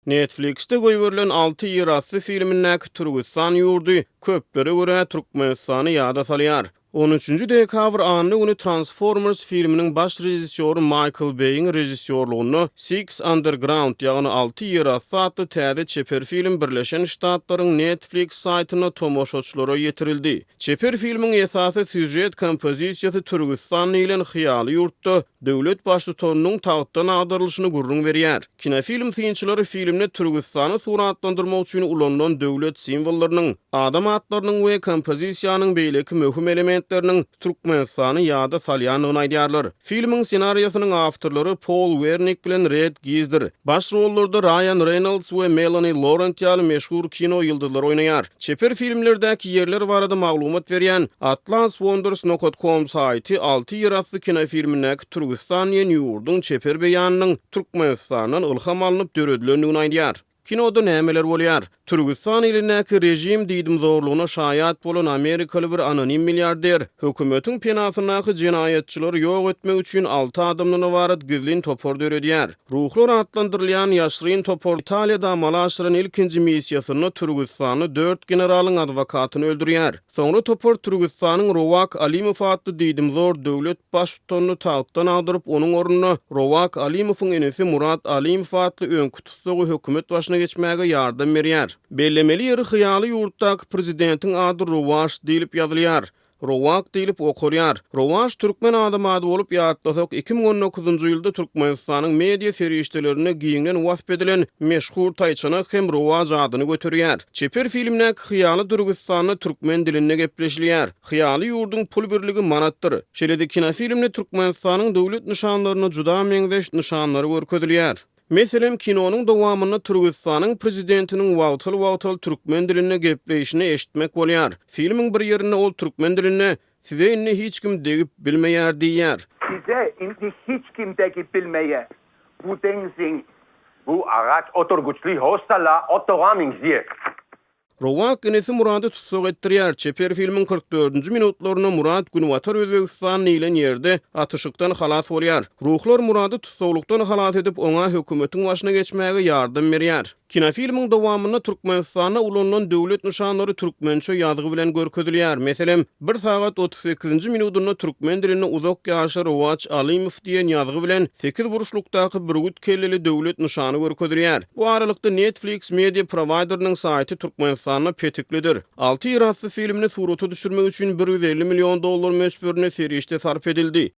Netflix'te goýberlen 6 ýerasty filmindäki Türkistan ýurdy köplere görä Türkmenistany ýada salýar. 13-nji dekabr anyny güni Transformers filminiň baş rejissoru Michael Bay'in rejissorlugyny Six Underground ýagny 6 ýerasty adly täze çeper film Birleşen Ştatlaryň Netflix saýtyna tomoşaçylara ýetirildi. Çeper filmiň esasy süjet kompozisiýasy Türkistan ýylyň hyýaly ýurtda döwlet başlygynyň tagtdan agdarylyşyny gurrun berýär. Kinofilm synçylary filmde Türkistany suratlandyrmak üçin ulanlan döwlet simwollarynyň, adam atlarynyň we kompozisiýanyň beýleki möhüm elementleriniň Türkmenistany ýada salýanyny aýdýarlar. Filmiň senariýasynyň awtorlary Paul Wernick bilen Red Geezer. Baş rollarda Ryan Reynolds we Melanie Laurent ýaly meşhur kino ýyldızlary oýnaýar. Çeper filmlerdäki ýerler barada maglumat berýän atlaswonders.com saýty 6 ýerasty kinofilmindäki Türkistan ýurduň çeper beýanynyň Türkmenistanyň ilham alynıp döredilendigini aýdýar. Kinoda nämeler bolýar? Türkistan ilindäki rejim diýdim zorlugyna şaýat bolan Amerikaly bir anonim milliarder hökümetiň penasyndäki jinayetçileri ýok etmek üçin 6 adamdan ibaret gizlin topor döredýär. Ruhlar adlandyrylýan ýaşryn topor Italiýada amal aşyran ilkinji missiýasyny Türkistany 4 generalyň adwokatyny öldürýär. Soňra topor Türkistanyň Rowak Alimow adly diýdim zor döwlet başlygyny tagtdan agdyryp onuň ornuny Rowak Alimowyň enesi Murat Alimow adly öňkü tutsagy hökümet başyna geçmäge ýardam berýär. Bellemeli ýeri hyýaly ýurtdaky prezidentiň ady Rowash diýilip ýazylýar. Rowak diýilip okurýar. Rowash türkmen adam ady bolup ýatlasak 2019-njy ýylda Türkmenistanyň media serişdelerine giňden wasp edilen meşhur taýçana hem Rowash adyny göterýär. Çeper filmdäki hyýaly Türkistany türkmen dilinde gepleşilýär. Hyýaly ýurduň pul birligi manatdyr. Şeýle-de kinofilmde Türkmenistanyň döwlet nyşanlaryna juda meňzeş nyşanlary görkezilýär. Meselem kinonyň dowamyny Türkistanyň prezidentiniň wagtyl türkmen dilinde gepleşini eşitmek bolýar. Filmiň bir ýerinde ol türkmen dilinde "Size inni hiç kim degip bilmeýär" diýär. Size inni hiç kim degip bilmeýär. Bu dengsin, bu araç oturguçly hostala otogaming ýer. Rowak enesi Muraty tutsak etdirýär. Çeper filmiň 44-nji minutlaryna Murat Günwatar Özbegistanyň ýylan ýerde atyşykdan halas bolýar. Ruhlar Muraty tutsaklykdan halas edip oňa hökümetiň başyna geçmäge ýardam berýär. Kinofilmiň dowamyny Türkmenistana ulanlan döwlet nyşanlary türkmençe ýazygy bilen görkezilýär. Meselem 1 sagat 38-nji minutyny türkmen dilinde uzak ýaşar Rowach Alimow diýen ýazygy bilen 8 buruşlukdaky bir gut kelleli döwlet nyşany görkezilýär. Bu aralykda Netflix media provideriniň saýty Türkmenistanyň petiklidir. 6 ýerasty filmini suraty düşürmek üçin $150 milyon möçberine serişde sarf edildi.